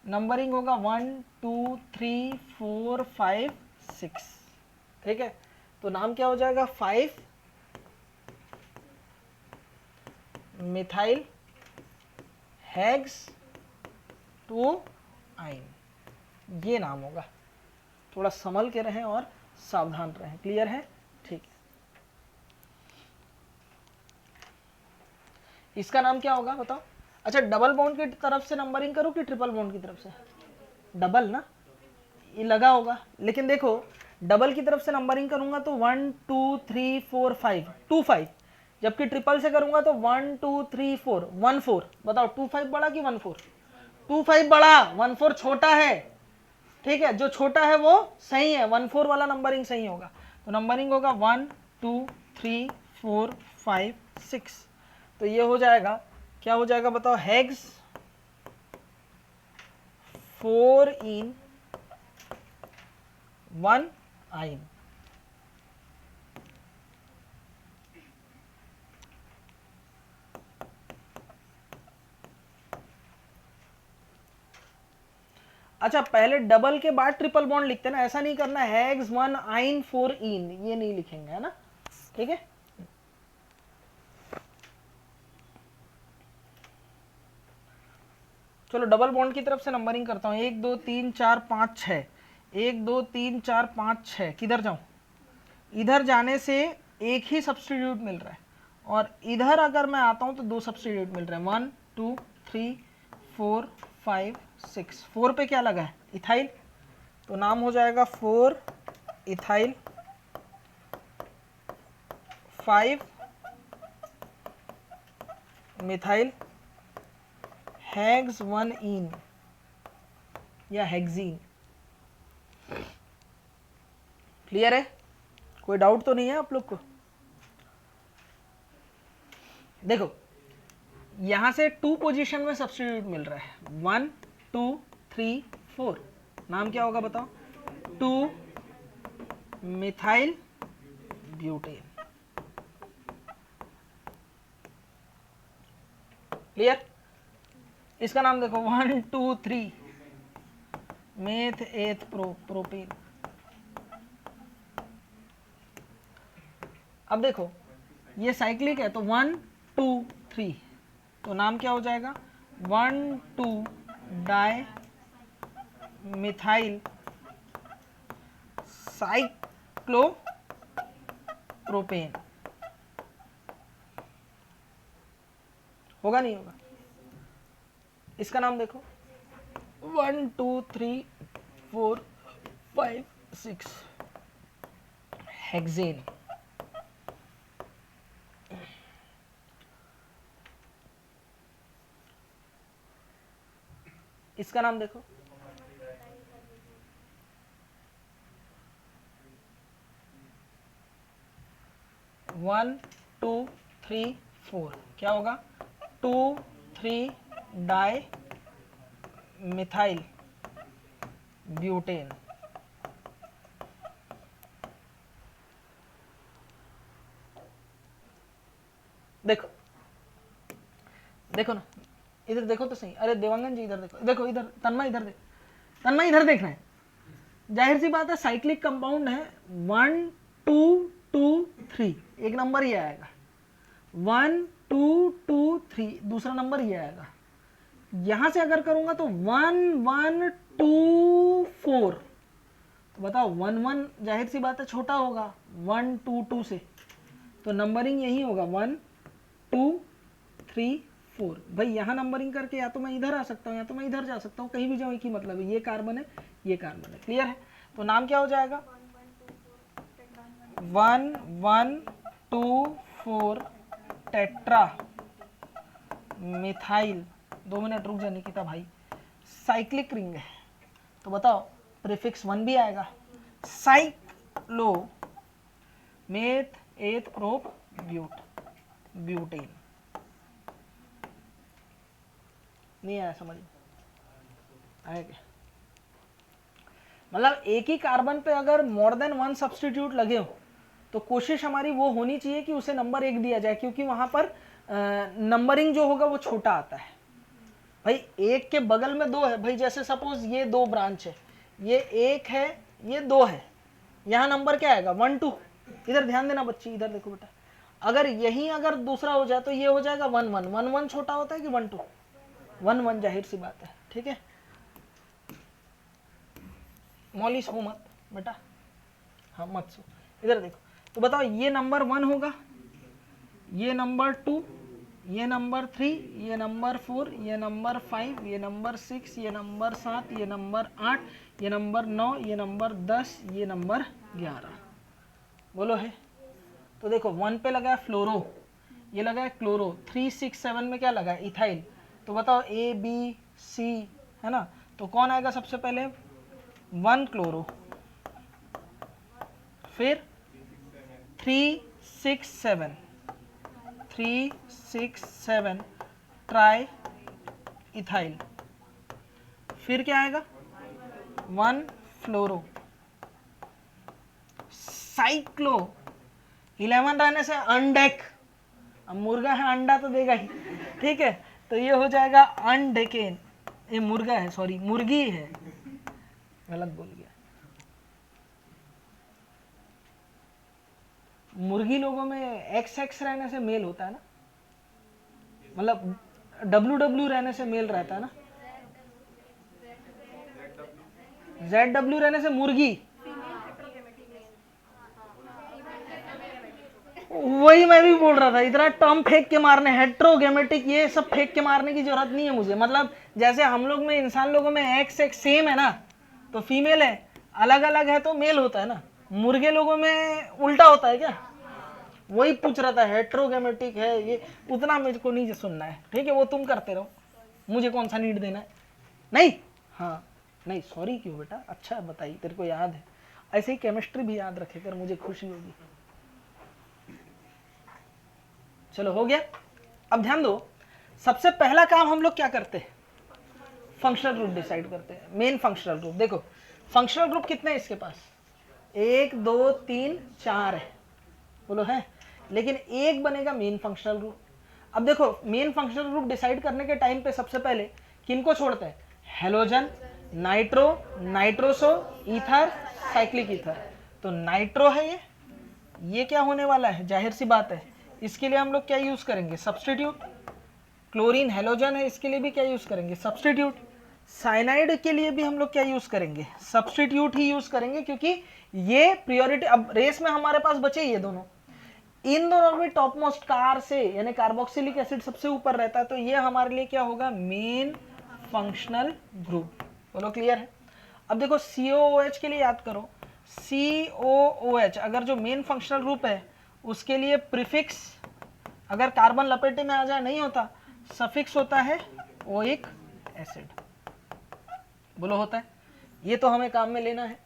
नंबरिंग होगा 1 2 3 4 5 6, ठीक है। तो नाम क्या हो जाएगा, 5 मिथाइल हेक्स 2 आइन, ये नाम होगा। थोड़ा संभल के रहें और सावधान रहें। क्लियर है? ठीक है। इसका नाम क्या होगा बताओ? अच्छा, डबल बॉन्ड की तरफ से नंबरिंग करूं कि ट्रिपल बॉन्ड की तरफ से? डबल ना, ये लगा होगा, लेकिन देखो डबल की तरफ से नंबरिंग करूंगा तो 1 2 3 4 5 2 5, जबकि ट्रिपल से करूंगा तो 1 2 3 4 1 4। बताओ 2 5 बड़ा कि 1 4? 2 5 बड़ा, 1 4 छोटा है। ठीक है, जो छोटा है वो सही है, 1 4 वाला नंबरिंग सही होगा। तो नंबरिंग होगा 1 2 3 4 5 6। तो ये हो जाएगा, क्या हो जाएगा बताओ, हेक्स 4 इन 1 आइन। अच्छा, पहले डबल के बाद ट्रिपल बॉन्ड लिखते हैं ना, ऐसा नहीं करना, हेक्स 1 आइन 4 इन, ये नहीं लिखेंगे, है ना। ठीक है, चलो डबल बॉन्ड की तरफ से नंबरिंग करता हूँ। 1 2 3 4 5 6, 1 2 3 4 5 6। किधर जाऊँ? इधर जाने से एक ही सब्स्टिट्यूट मिल रहा है, और इधर अगर मैं आता हूँ तो 2 सब्स्टिट्यूट मिल रहे हैं, 1 2 3 4 5 6। 4 पे क्या लगा है, इथाइल, तो नाम हो जाएगा 4 इथाइल 5 मिथाइल हेक्स 1 इन या हेक्सीन। क्लियर है? कोई डाउट तो नहीं है आप लोग को? देखो यहां से 2 पोजीशन में सब्स्टिट्यूट मिल रहा है, 1 2 3 4। नाम क्या होगा बताओ? 2 मिथाइल ब्यूटेन। क्लियर? इसका नाम देखो 1 2 3 मेथ एथ प्रोपेन। अब देखो ये साइक्लिक है, तो 1 2 3, तो नाम क्या हो जाएगा, 1 2 डाई मिथाइल साइक्लोप्रोपेन। होगा नहीं होगा? इसका नाम देखो 1 2 3 4 5 6 हेक्सेन। इसका नाम देखो 1 2 3 4, क्या होगा, 2 3 डाई मिथाइल ब्यूटेन। देखो देखो ना, इधर देखो तो सही। अरे देवांगन जी इधर देखो, देखो इधर, तन्मय इधर देख, तन्मय इधर देखना है। जाहिर सी बात है साइक्लिक कंपाउंड है, 1 2 2 3, एक नंबर ही आएगा, 1 2 2 3 दूसरा नंबर ही आएगा। यहां से अगर करूंगा तो 1 1 2 4, तो बताओ 1 1 जाहिर सी बात है छोटा होगा 1 2 2 से, तो नंबरिंग यही होगा 1 2 3 4। भाई यहाँ नंबरिंग करके या तो मैं इधर आ सकता हूँ या तो मैं इधर जा सकता हूँ, कहीं भी जाऊँ एक ही मतलब है, ये कार्बन है ये कार्बन है। क्लियर है? तो नाम क्या हो जाएगा? 1124 टेट्रा मिथाइल। 2 मिनट रुक जा निकिता भाई। साइक्लिक रिंग है तो बताओ प्रीफिक्स 1 भी आएगा। Cyclo meth eth prop but butane. नहीं आया समझ में? आया क्या? मतलब एक ही कार्बन पे अगर मोर देन 1 सब्स्टिट्यूट लगे हो तो कोशिश हमारी वो होनी चाहिए कि उसे नंबर 1 दिया जाए, क्योंकि वहां पर नंबरिंग जो होगा वो छोटा आता है। भाई एक के बगल में 2 है, भाई जैसे सपोज ये 2 ब्रांच है, ये 1 है ये 2 है, यहाँ नंबर क्या आएगा? 1 2। इधर ध्यान देना बच्ची, इधर देखो बेटा, अगर यही अगर दूसरा हो जाए तो ये हो जाएगा 1 1 1 1 छोटा होता है कि 1 2? 1 1 जाहिर सी बात है। ठीक है, मौलिस हो मत बेटा, हाँ मत सो। इधर देखो तो बताओ ये नंबर 1 होगा, ये नंबर 2, ये नंबर 3, ये नंबर 4, ये नंबर 5, ये नंबर 6, ये नंबर 7, ये नंबर 8, ये नंबर 9, ये नंबर 10, ये नंबर 11। बोलो है? तो देखो 1 पे लगा है फ्लोरो, ये लगा है क्लोरो, 3 6 7 में क्या लगा है? इथाइल। तो बताओ A B C है ना, तो कौन आएगा सबसे पहले? 1 क्लोरो, फिर 3 6 7 3 6 7 ट्राई इथाइल, फिर क्या आएगा? 1 फ्लोरो, साइक्लो, 11 रहने से अनडेक, अब मुर्गा है अंडा तो देगा ही, ठीक है, तो ये हो जाएगा अनडेकेन। ये मुर्गा है, सॉरी मुर्गी है, गलत बोल गया। मुर्गी लोगों में XX रहने से मेल होता है ना, मतलब WW रहने से मेल रहता है ना, ZW रहने से मुर्गी। वही मैं भी बोल रहा था, इतना टर्म फेंक के मारने, हेट्रोगेमेटिक ये सब फेंक के मारने की जरूरत नहीं है मुझे। मतलब जैसे हम लोग में, इंसान लोगों में XX सेम है ना, तो फीमेल है, अलग अलग है तो मेल होता है ना। मुर्गे लोगों में उल्टा होता है क्या? वही पूछ रहा था, हेट्रोगेमेटिक है ये, उतना मुझे को नहीं सुनना है, ठीक है, वो तुम करते रहो, मुझे कौन सा नीड देना है। नहीं, हाँ नहीं सॉरी क्यों बेटा, अच्छा बताइए, तेरे को याद है, ऐसे ही केमिस्ट्री भी याद रखे कर, मुझे खुशी होगी। चलो हो गया। अब ध्यान दो, सबसे पहला काम हम लोग क्या करते हैं? फंक्शनल ग्रुप डिसाइड करते हैं, मेन फंक्शनल ग्रुप। देखो फंक्शनल ग्रुप कितने हैं इसके पास? 1 2 3 4 है, बोलो है, लेकिन एक बनेगा मेन फंक्शनल ग्रुप। अब देखो मेन फंक्शनल ग्रुप डिसाइड करने के टाइम पे सबसे पहले किनको छोड़ते हैं? Halogen, nitro, nitroso, ether, cyclic ether. तो नाइट्रो है ये क्या होने वाला है? जाहिर सी बात है, इसके लिए हम लोग क्या यूज करेंगे? सब्स्टिट्यूट। क्लोरीन हेलोजन है, इसके लिए भी क्या यूज करेंगे? सब्स्टिट्यूट। साइनाइड के लिए भी हम लोग क्या यूज करेंगे? सब्स्टिट्यूट ही यूज करेंगे, क्योंकि ये प्रियोरिटी, अब रेस में हमारे पास बचे ये दोनों, इन दोनों में टॉप मोस्ट कार से यानी कार्बोक्सिलिक एसिड सबसे ऊपर रहता है, तो ये हमारे लिए क्या होगा? Main functional group. बोलो क्लियर है? अब देखो COOH के लिए याद करो, COOH अगर जो मेन फंक्शनल ग्रुप है उसके लिए प्रीफिक्स अगर कार्बन लपेटे में आ जाए नहीं होता, सफिक्स होता है ओइक एसिड। बोलो होता है? ये तो हमें काम में लेना है।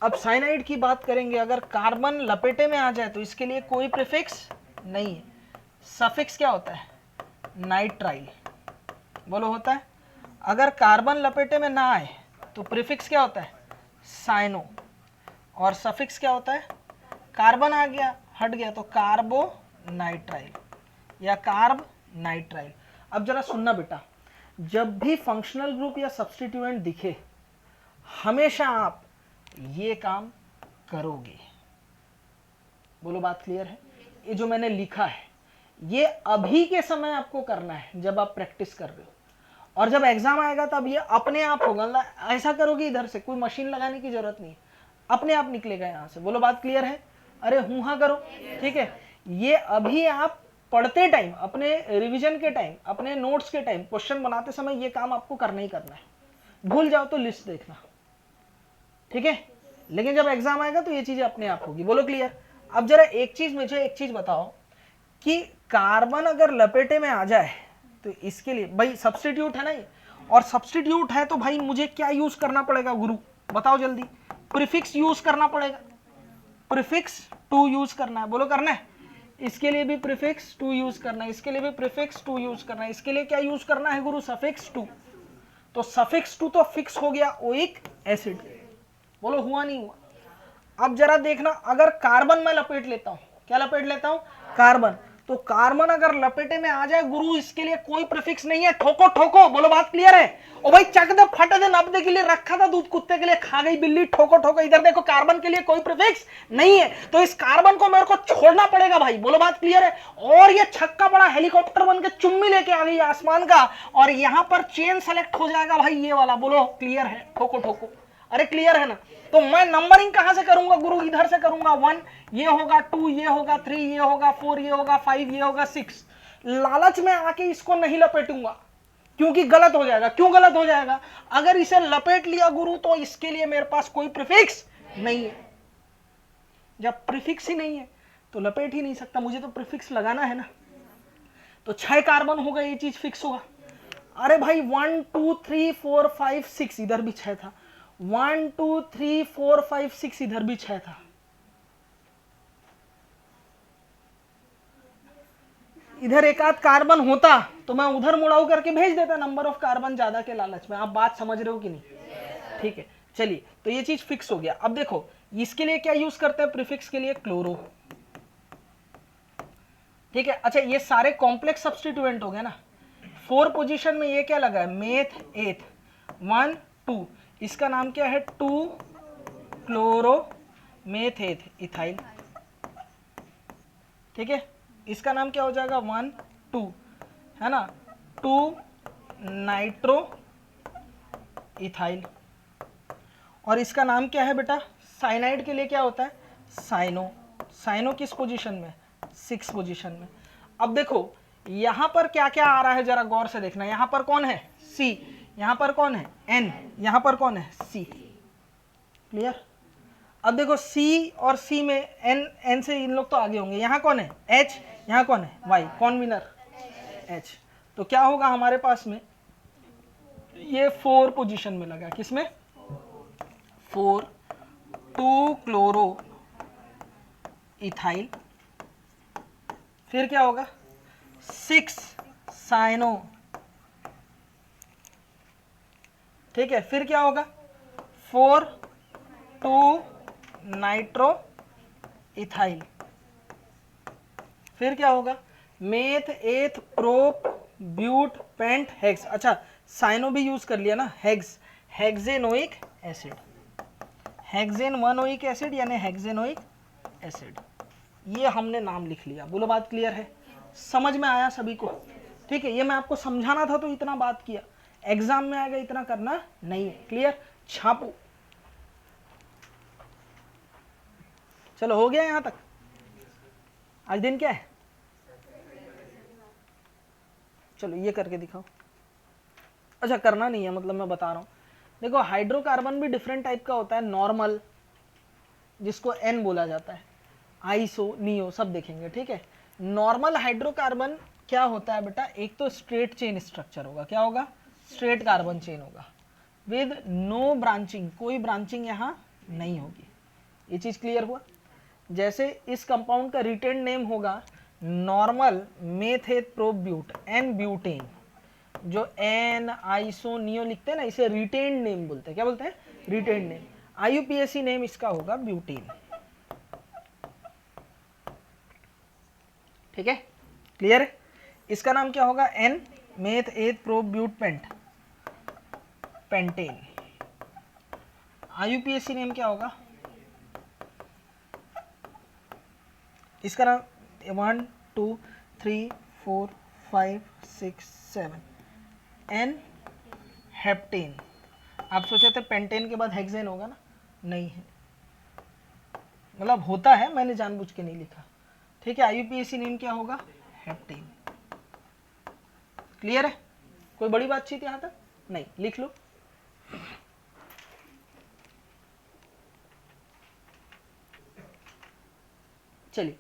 अब साइनाइड की बात करेंगे, अगर कार्बन लपेटे में आ जाए तो इसके लिए कोई प्रीफिक्स नहीं है, सफिक्स क्या होता है? नाइट्राइल। बोलो होता है? अगर कार्बन लपेटे में ना आए तो प्रीफिक्स क्या होता है? साइनो, और सफिक्स क्या होता है? कार्बन आ गया हट गया तो कार्बो नाइट्राइल या कार्ब नाइट्राइल। अब जरा सुनना बेटा, जब भी फंक्शनल ग्रुप या सब्स्टिट्यूएंट दिखे हमेशा आप ये काम करोगे। बोलो बात क्लियर है? ये जो मैंने लिखा है ये अभी के समय आपको करना है जब आप प्रैक्टिस कर रहे हो, और जब एग्जाम आएगा तब ये अपने आप होगा। ऐसा करोगे इधर से, कोई मशीन लगाने की जरूरत नहीं, अपने आप निकलेगा यहां से। बोलो बात क्लियर है? अरे हूं हाँ करो, ठीक है। ये अभी आप पढ़ते टाइम, अपने रिवीजन के टाइम, अपने नोट्स के टाइम, क्वेश्चन बनाते समय ये काम आपको करना ही करना है। भूल जाओ तो लिस्ट देखना, ठीक है, लेकिन जब एग्जाम आएगा तो ये चीजें अपने आप होगी। बोलो क्लियर। अब जरा एक चीज मुझे एक चीज बताओ कि कार्बन अगर लपेटे में आ जाए तो इसके लिए भाई सब्स्टिट्यूट है ना ये, और सब्स्टिट्यूट है तो भाई मुझे क्या यूज करना पड़ेगा गुरु, बताओ जल्दी। प्रीफिक्स यूज करना पड़ेगा, प्रीफिक्स टू यूज करना है। बोलो करना है, इसके लिए भी प्रीफिक्स टू यूज करना है, इसके लिए भी प्रीफिक्स टू यूज करना है, इसके लिए क्या यूज करना है गुरु, सफिक्स टू। तो सफिक्स टू तो फिक्स हो गया ओइक एसिड। बोलो हुआ नहीं हुआ। अब जरा देखना, अगर कार्बन में लपेट लेता हूं, क्या लपेट लेता हूं, कार्बन, तो कार्बन अगर लपेटे में आ जाए गुरु, इसके लिए कोई प्रीफिक्स नहीं है, ठोको ठोको। बोलो बात क्लियर है। ओ भाई चक दे फट दे, नब दे के लिए रखा था दूध, कुत्ते के लिए खा गई बिल्ली, ठोको ठोको। इधर देखो कार्बन के लिए कोई प्रीफिक्स नहीं है, तो इस कार्बन को मेरे को छोड़ना पड़ेगा भाई। बोलो बात क्लियर है। और ये छक्का बड़ा हेलीकॉप्टर बन के चुम्मी लेके आ गई आसमान का, और यहां पर चेन सेलेक्ट हो जाएगा भाई ये वाला। बोलो क्लियर है, ठोको ठोको। अरे क्लियर है ना। तो मैं नंबरिंग कहां से करूंगा गुरु, इधर से करूंगा। 1 ये होगा, 2 ये होगा, 3 ये होगा, 4 ये होगा, 5 ये होगा, 6। लालच में आके इसको नहीं लपेटूंगा क्योंकि गलत हो जाएगा। क्यों गलत हो जाएगा, अगर इसे लपेट लिया गुरु तो इसके लिए मेरे पास कोई प्रीफिक्स नहीं है। जब प्रीफिक्स ही नहीं है तो लपेट ही नहीं सकता, मुझे तो प्रीफिक्स लगाना है ना। तो 6 कार्बन होगा, ये चीज फिक्स होगा। अरे भाई 1 2 3 4 5 6, इधर भी 6 था। 1 2 3 4 5 6, इधर भी 6 था। इधर एक आध कार्बन होता तो मैं उधर मुड़ाऊ करके भेज देता, नंबर ऑफ कार्बन ज्यादा के लालच में। आप बात समझ रहे हो कि नहीं, ठीक है। चलिए, तो ये चीज फिक्स हो गया। अब देखो इसके लिए क्या यूज करते हैं, प्रीफिक्स के लिए क्लोरो, ठीक है। अच्छा, ये सारे कॉम्प्लेक्स सब्स्टिट्यूएंट हो गए ना। 4 पोजीशन में ये क्या लगा है, मेथ एथ, 1 2, इसका नाम क्या है, 2 क्लोरो मेथेथ इथाइल, ठीक है। इसका नाम क्या हो जाएगा, 1 2, है ना, 2 नाइट्रो इथाइल। और इसका नाम क्या है बेटा, साइनाइड के लिए क्या होता है, साइनो। साइनो किस पोजीशन में, 6 पोजीशन में। अब देखो यहां पर क्या क्या आ रहा है, जरा गौर से देखना। यहां पर कौन है, C, यहां पर कौन है, N, यहां पर कौन है, C। क्लियर। अब देखो C और C में N से इन लोग तो आगे होंगे। यहां कौन है, H, यहां कौन है, Y, कौन विनर, H। तो क्या होगा हमारे पास में, ये 4 पोजीशन में लगा, किसमें, 4 2 क्लोरो इथाइल, फिर क्या होगा, 6 साइनो, ठीक है। फिर क्या होगा, 4 2 नाइट्रो इथाइल, फिर क्या होगा, meth eth prop but pent hex. अच्छा, साइनो भी यूज कर लिया ना, hex, hexanoic acid, hexanoic acid यानी हेक्सेनोइक एसिड। ये हमने नाम लिख लिया। बोलो बात क्लियर है, समझ में आया सभी को, ठीक है। ये मैं आपको समझाना था तो इतना बात किया, एग्जाम में आएगा इतना करना नहीं है। क्लियर, छापो। चलो हो गया यहां तक। आज दिन क्या है, चलो ये करके दिखाओ। अच्छा करना नहीं है, मतलब मैं बता रहा हूं। देखो हाइड्रोकार्बन भी डिफरेंट टाइप का होता है, नॉर्मल जिसको N बोला जाता है, आइसो, नियो, सब देखेंगे, ठीक है। नॉर्मल हाइड्रोकार्बन क्या होता है बेटा, एक तो स्ट्रेट चेन स्ट्रक्चर होगा, क्या होगा, स्ट्रेट कार्बन चेन होगा विद नो ब्रांचिंग, कोई ब्रांचिंग यहां नहीं होगी। ये चीज क्लियर हुआ। जैसे इस कंपाउंड का रिटेन नेम होगा नॉर्मल मेथेट प्रोब्यूट एन ब्यूटेन, जो एन आइसो नियो लिखते हैं ना, इसे रिटेन नेम बोलते हैं। क्या बोलते हैं, रिटेन नेम। IUPAC नेम इसका होगा ब्यूटेन, ठीक है। क्लियर है। इसका नाम क्या होगा, एन मेथ एथ प्रोब्यूट पेंट पेंटेन। IUPAC नेम क्या होगा, इसका नाम 1 2 3 4 5 6 7 एन हेप्टेन। आप सोचे थे पेंटेन के बाद हेक्सेन होगा ना, नहीं है, मतलब होता है, मैंने जानबूझ के नहीं लिखा, ठीक है। IUPAC नेम क्या होगा, हेप्टेन। क्लियर है? कोई बड़ी बातचीत यहां तक नहीं? लिख लो। चलिए,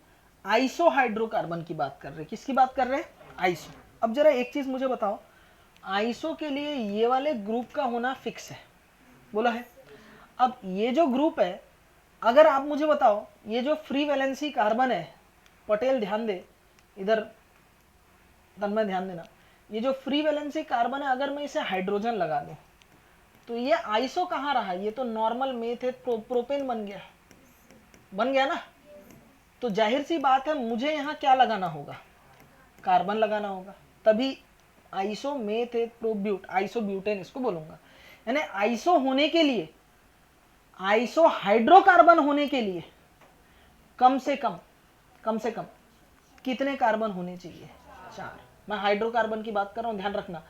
आइसो हाइड्रोकार्बन की बात कर रहे हैं। किसकी बात कर रहे हैं? आइसो। अब जरा एक चीज मुझे बताओ, आइसो के लिए ये वाले ग्रुप का होना फिक्स है, बोला है। अब ये जो ग्रुप है, अगर आप मुझे बताओ ये जो फ्री वैलेंसी कार्बन है, पटेल ध्यान दे इधर, तन्मय ध्यान देना, ये जो फ्री वैलेंसी कार्बन है, अगर मैं इसे हाइड्रोजन लगा दूं तो ये आइसो कहाँ रहा? ये तो नॉर्मल मेथ प्रोपेन बन गया ना। तो जाहिर सी बात है मुझे यहाँ क्या लगाना होगा? कार्बन लगाना होगा, तभी आइसो मेथ प्रोब्यूट, आइसो ब्यूटेन इसको बोलूंगा। यानी आइसो होने के लिए, आइसो हाइड्रोकार्बन होने के लिए कम से कम कितने कार्बन होने चाहिए? 4। मैं हाइड्रोकार्बन की बात कर रहा हूं, ध्यान रखना,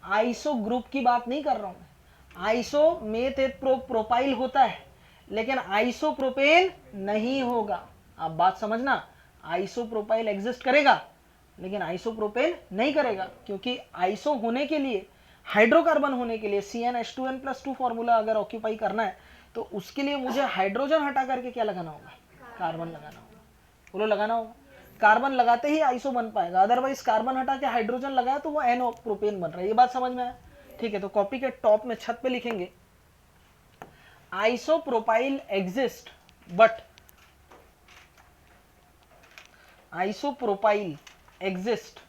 आइसो ग्रुप की बात नहीं कर रहा हूं मैं। आइसो मेथ प्रोपाइल होता है, लेकिन आइसो प्रोपेन नहीं होगा। आप बात समझना, आइसो प्रोपाइल एग्जिस्ट करेगा लेकिन आइसो प्रोपेन नहीं करेगा, क्योंकि आइसो होने के लिए, हाइड्रोकार्बन होने के लिए CnH2n+2 फॉर्मूला अगर ऑक्यूपाई करना है तो उसके लिए मुझे हाइड्रोजन हटा करके क्या लगाना होगा? कार्बन लगाना होगा। बोलो लगाना होगा। कार्बन लगाते ही आइसो बन पाएगा, अदरवाइज कार्बन हटा के हाइड्रोजन लगाया तो वो एन प्रोपेन बन रहा है। ये बात समझ में आया? ठीक है, तो कॉपी के टॉप में छत पे लिखेंगे iso propyl exist but isopropyl exist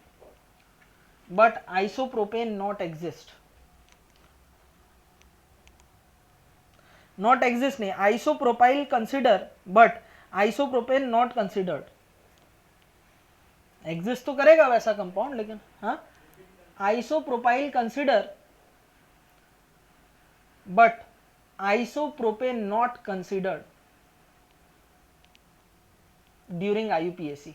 but isopropane not exist। not exist नहीं, isopropyl consider but isopropane not considered। exist तो करेगा वैसा कंपाउंड, लेकिन हाँ, isopropyl consider but isopropane not considered during IUPAC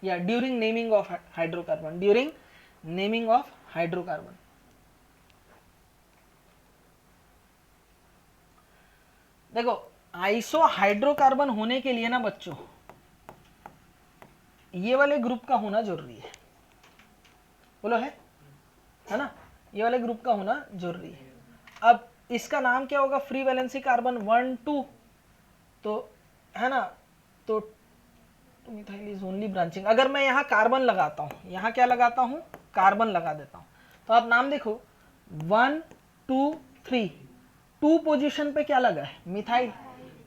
या during naming of hydrocarbon, during naming of hydrocarbon. देखो, आइसो हाइड्रोकार्बन होने के लिए ना बच्चों, ये वाले ग्रुप का होना जरूरी है। बोलो है ना? ये वाले ग्रुप का होना जरूरी है। अब इसका नाम क्या होगा? फ्री वैलेंसी कार्बन 1 2, तो है ना, तो मिथाइल इज ओनली ब्रांचिंग। अगर मैं यहाँ कार्बन लगाता हूँ, यहाँ क्या लगाता हूँ? कार्बन लगा देता हूँ, तो आप नाम देखो 1 2 3, 2 पोजीशन पे क्या लगा है? मिथाइल।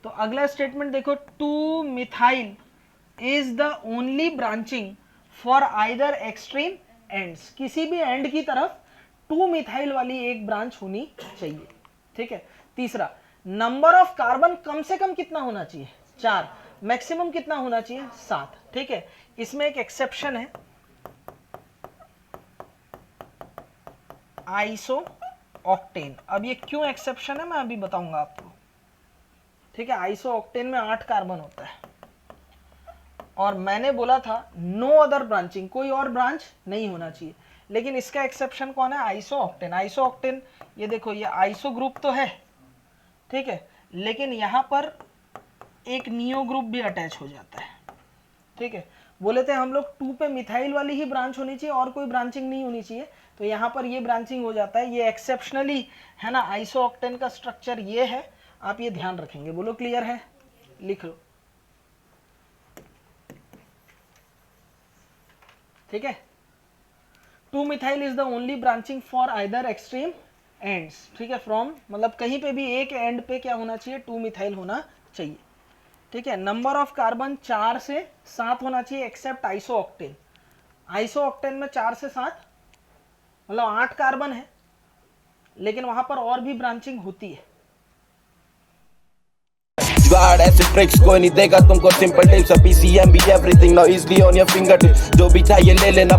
तो अगला स्टेटमेंट देखो, 2 methyl is the only branching for either extreme ends. किसी भी एंड की तरफ 2 मिथाइल वाली एक ब्रांच होनी चाहिए। ठीक है। तीसरा, नंबर ऑफ कार्बन कम से कम कितना होना चाहिए? 4। मैक्सिमम कितना होना चाहिए? 7। ठीक है। इसमें एक एक्सेप्शन है, आइसो ऑक्टेन। अब ये क्यों एक्सेप्शन है मैं अभी बताऊंगा आपको। ठीक है। आइसो ऑक्टेन में 8 कार्बन होता है और मैंने बोला था नो अदर ब्रांचिंग, कोई और ब्रांच नहीं होना चाहिए। लेकिन इसका एक्सेप्शन कौन है? Iso octane. आइसो ऑक्टेन, ये देखो, ये आइसो ग्रुप तो है, ठीक है, लेकिन यहां पर एक नियो ग्रुप भी अटैच हो जाता है। ठीक है। बोले थे हम लोग 2 पे मिथाइल वाली ही ब्रांच होनी चाहिए और कोई ब्रांचिंग नहीं होनी चाहिए, तो यहाँ पर ये ब्रांचिंग हो जाता है। ये एक्सेप्शनली है ना, आइसो ऑक्टेन का स्ट्रक्चर ये है, आप ये ध्यान रखेंगे। बोलो क्लियर है? लिख लो। ठीक है। 2 methyl is the only branching for either extreme ends. ठीक है। फ्रॉम मतलब कहीं पे भी एक एंड पे क्या होना चाहिए? 2 मिथाइल होना चाहिए। ठीक है। नंबर ऑफ कार्बन 4 से 7 होना चाहिए except iso octane. Iso octane में 4 से 7 मतलब 8 कार्बन है, लेकिन वहां पर और भी ब्रांचिंग होती है। जुगाड़ ऐसे ट्रिक्स कोई नहीं देगा तुमको, सिंपल टिप्स, PCM भी everything now easily on your finger tips. जो भी चाहिए ले लेना।